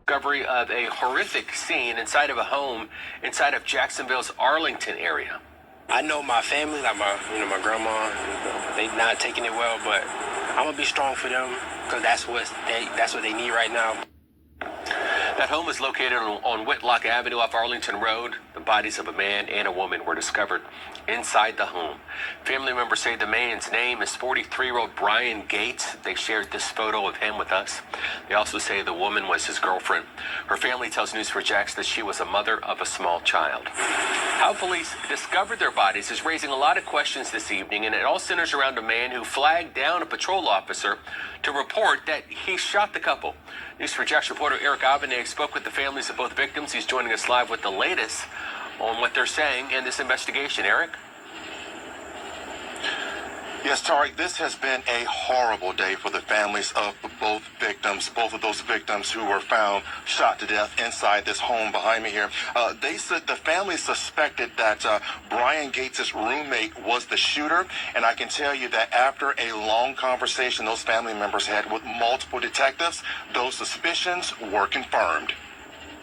Discovery of a horrific scene inside of a home inside of Jacksonville's Arlington area. I know my family, like my grandma, they not taking it well, but I'm gonna be strong for them because that's what they need right now. That home is located on Whitlock Avenue off Arlington Road. The bodies of a man and a woman were discovered inside the home. Family members say the man's name is 43-year-old Brian Gates. They shared this photo of him with us. They also say the woman was his girlfriend. Her family tells News4Jax that she was a mother of a small child. How police discovered their bodies is raising a lot of questions this evening, and it all centers around a man who flagged down a patrol officer to report that he shot the couple. News4Jax reporter Eric Abenay spoke with the families of both victims. He's joining us live with the latest on what they're saying in this investigation. Eric? Yes, Tariq, this has been a horrible day for the families of both victims, both of those victims who were found shot to death inside this home behind me here. They said the family suspected that Brian Gates' roommate was the shooter, and I can tell you that after a long conversation those family members had with multiple detectives, those suspicions were confirmed.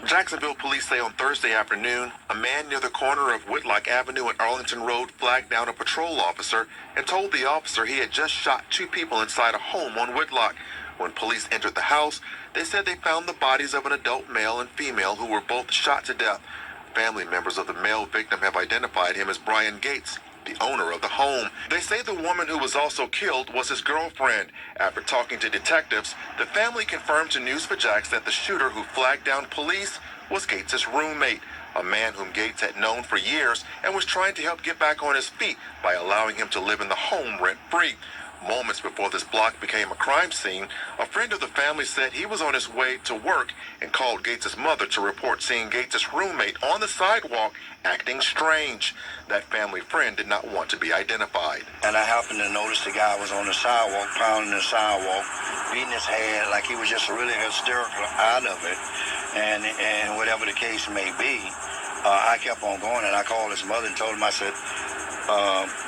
Jacksonville police say on Thursday afternoon, a man near the corner of Whitlock Avenue and Arlington Road flagged down a patrol officer and told the officer he had just shot two people inside a home on Whitlock. When police entered the house, they said they found the bodies of an adult male and female who were both shot to death. Family members of the male victim have identified him as Brian Gates, the owner of the home. They say the woman who was also killed was his girlfriend. After talking to detectives, the family confirmed to News4Jax that the shooter who flagged down police was Gates' roommate, a man whom Gates had known for years and was trying to help get back on his feet by allowing him to live in the home rent-free. Moments before this block became a crime scene, a friend of the family said he was on his way to work and called Gates' mother to report seeing Gates' roommate on the sidewalk acting strange. That family friend did not want to be identified. And I happened to notice the guy was on the sidewalk, pounding the sidewalk, beating his head like he was just really hysterical out of it. And whatever the case may be, I kept on going, and I called his mother and told him, I said,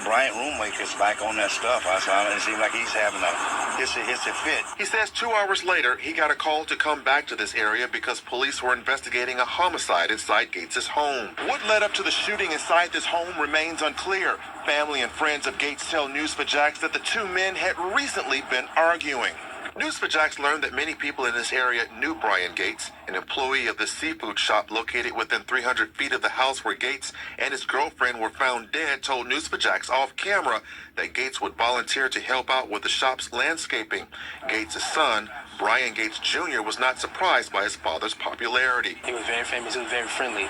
Brian roommate is back on that stuff. I said, it seems like he's having a fit. He says 2 hours later, he got a call to come back to this area because police were investigating a homicide inside Gates' home. What led up to the shooting inside this home remains unclear. Family and friends of Gates tell News4Jax that the two men had recently been arguing. News4Jax learned that many people in this area knew Brian Gates, an employee of the seafood shop located within 300 feet of the house where Gates and his girlfriend were found dead, told News4Jax off camera that Gates would volunteer to help out with the shop's landscaping. Gates' son, Brian Gates Jr., was not surprised by his father's popularity. He was very famous. He was very friendly.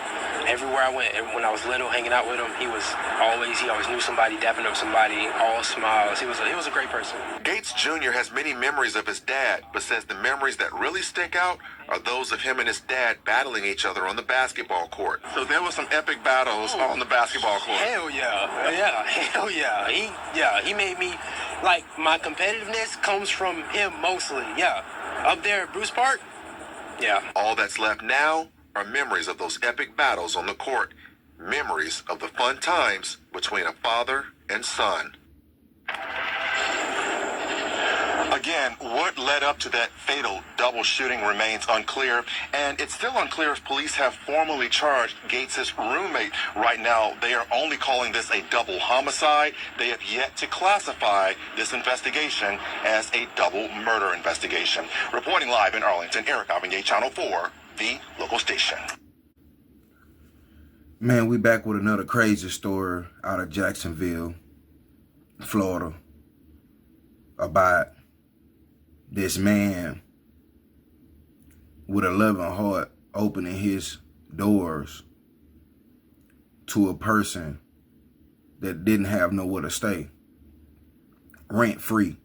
Everywhere I went, when I was little, hanging out with him, he always knew somebody, dapping up somebody, all smiles. He was a great person. Gates Jr. has many memories of his dad, but says the memories that really stick out are those of him and his dad battling each other on the basketball court. So there were some epic battles on the basketball court. Hell yeah. Hell yeah. He made me, like, my competitiveness comes from him mostly. Yeah. Up there at Bruce Park? Yeah. All that's left now are memories of those epic battles on the court. Memories of the fun times between a father and son. Again, what led up to that fatal double shooting remains unclear, and it's still unclear if police have formally charged Gates' roommate. Right now, they are only calling this a double homicide. They have yet to classify this investigation as a double murder investigation. Reporting live in Arlington, Eric Abenay, Channel 4, the local station. Man, we back with another crazy story out of Jacksonville, Florida, about this man with a loving heart opening his doors to a person that didn't have nowhere to stay, rent-free.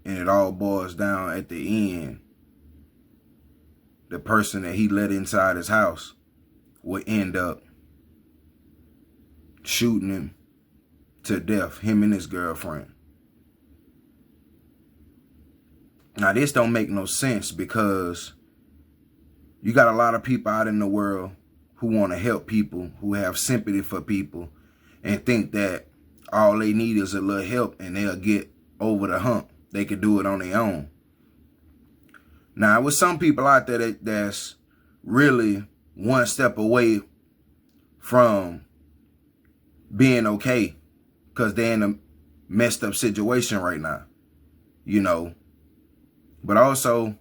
And it all boils down at the end, the person that he let inside his house would end up shooting him to death, him and his girlfriend. Now, this don't make no sense because you got a lot of people out in the world who want to help people, who have sympathy for people, and think that all they need is a little help and they'll get over the hump. They could do it on their own. Now, with some people out there that's really one step away from being okay because they're in a messed up situation right now, you know. But also,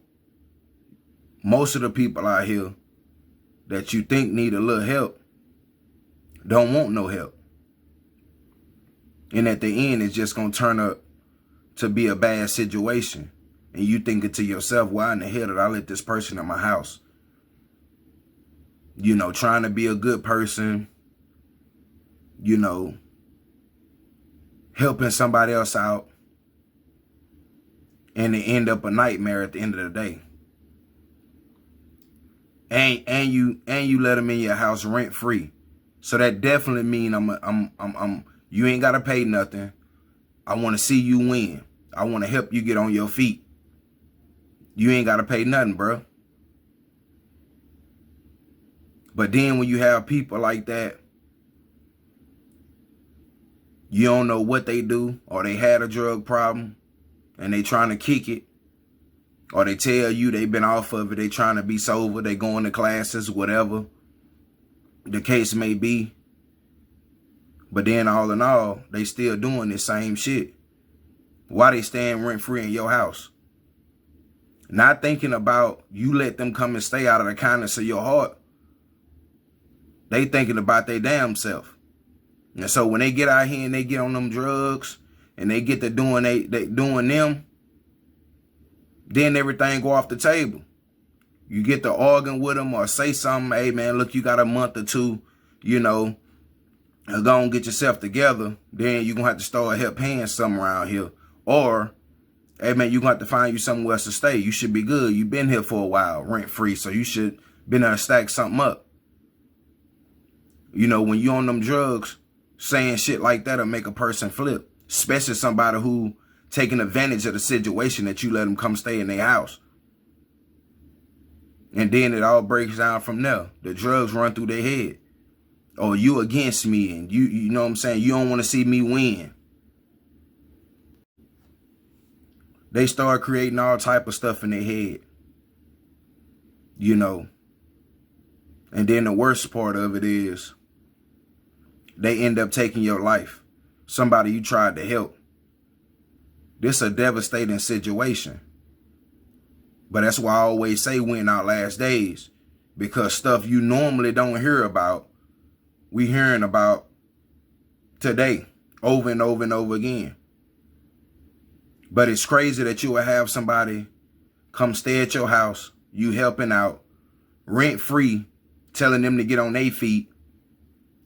most of the people out here that you think need a little help don't want no help. And at the end, it's just going to turn up to be a bad situation. And you thinking to yourself, why in the hell did I let this person in my house? You know, trying to be a good person, you know, helping somebody else out, and it end up a nightmare at the end of the day. And you let them in your house rent free. So that definitely mean you ain't gotta pay nothing. I want to see you win. I want to help you get on your feet. You ain't gotta pay nothing, bro. But then when you have people like that, you don't know what they do, or they had a drug problem and they trying to kick it, or they tell you they been off of it, they trying to be sober, they going to classes, whatever the case may be. But then all in all, they still doing this same shit. Why they staying rent free in your house? Not thinking about you let them come and stay out of the kindness of your heart. They thinking about their damn self. And so when they get out here and they get on them drugs and they get to doing they doing them, then everything go off the table. You get to arguing with them or say something, hey man, look, you got a month or two, you know, go and get yourself together. Then you're going to have to start help paying something around here. Or, hey man, you're going to have to find you somewhere else to stay. You should be good. You've been here for a while, rent free. So you should been able to stack something up. You know, when you on them drugs, saying shit like that'll make a person flip. Especially somebody who taking advantage of the situation that you let them come stay in their house. And then it all breaks down from there. The drugs run through their head. Or you against me, and you know what I'm saying? You don't want to see me win. They start creating all type of stuff in their head. You know. And then the worst part of it is they end up taking your life. Somebody you tried to help. This is a devastating situation. But that's why I always say we in our last days. Because stuff you normally don't hear about, we hearing about today over and over and over again. But it's crazy that you would have somebody come stay at your house, you helping out, rent free, telling them to get on their feet.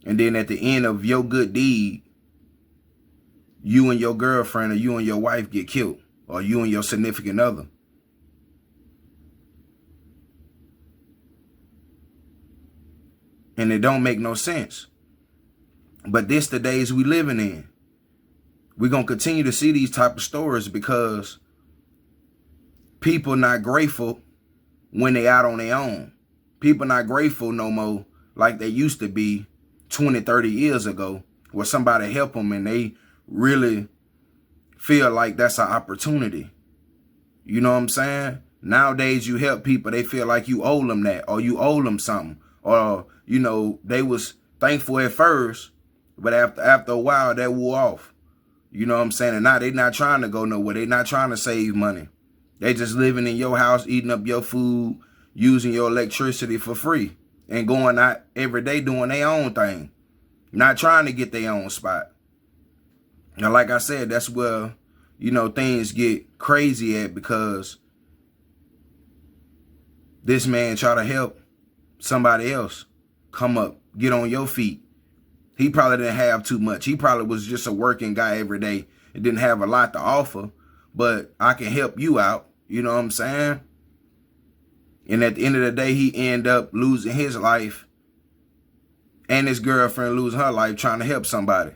And then at the end of your good deed, you and your girlfriend or you and your wife get killed, or you and your significant other. And it don't make no sense. But this the days we living in. We're going to continue to see these type of stories because people not grateful when they out on their own. People not grateful no more like they used to be 20, 30 years ago, where somebody help them and they really feel like that's an opportunity. You know what I'm saying? Nowadays, you help people, they feel like you owe them that, or you owe them something. Or, you know, they was thankful at first, but after a while, that wore off. You know what I'm saying? And now they not trying to go nowhere. They not trying to save money. They just living in your house, eating up your food, using your electricity for free, and going out every day doing their own thing. Not trying to get their own spot. Now, like I said, that's where, you know, things get crazy at, because this man try to help somebody else come up, get on your feet. He probably didn't have too much. He probably was just a working guy every day and didn't have a lot to offer, but I can help you out. You know what I'm saying? And at the end of the day, he end up losing his life and his girlfriend losing her life trying to help somebody.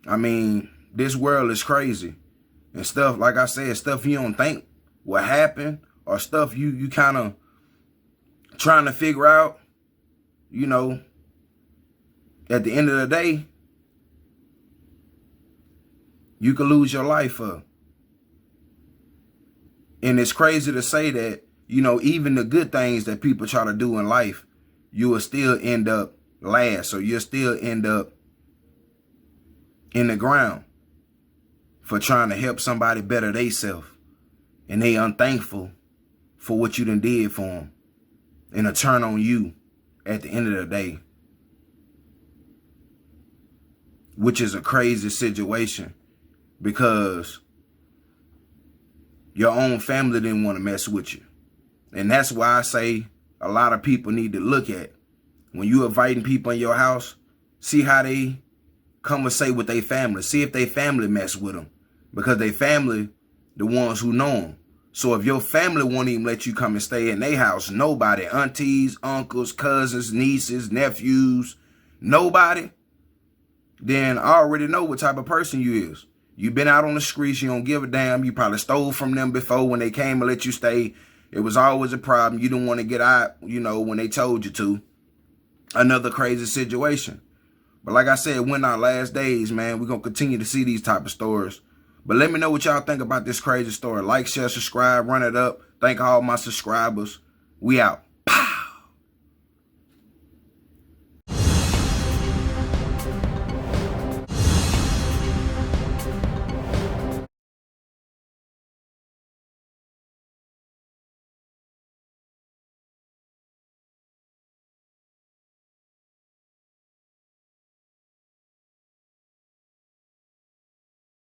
I mean, this world is crazy. And stuff, like I said, stuff you don't think will happen, or stuff you kind of trying to figure out, you know, at the end of the day, you could lose your life for. And it's crazy to say that, you know, even the good things that people try to do in life, you will still end up last. So you'll still end up in the ground for trying to help somebody better theyself. And they unthankful for what you done did for them. And a turn on you at the end of the day. Which is a crazy situation. Because your own family didn't want to mess with you. And that's why I say a lot of people need to look at when you inviting people in your house, see how they conversate with their family. See if their family mess with them. Because they family, the ones who know them. So if your family won't even let you come and stay in their house, nobody, aunties, uncles, cousins, nieces, nephews, nobody, then I already know what type of person you is. You been out on the streets, you don't give a damn. You probably stole from them before when they came and let you stay. It was always a problem. You didn't want to get out, you know, when they told you to. Another crazy situation. But like I said, we're in our last days, man. We're going to continue to see these type of stories. But let me know what y'all think about this crazy story. Like, share, subscribe, run it up. Thank all my subscribers. We out.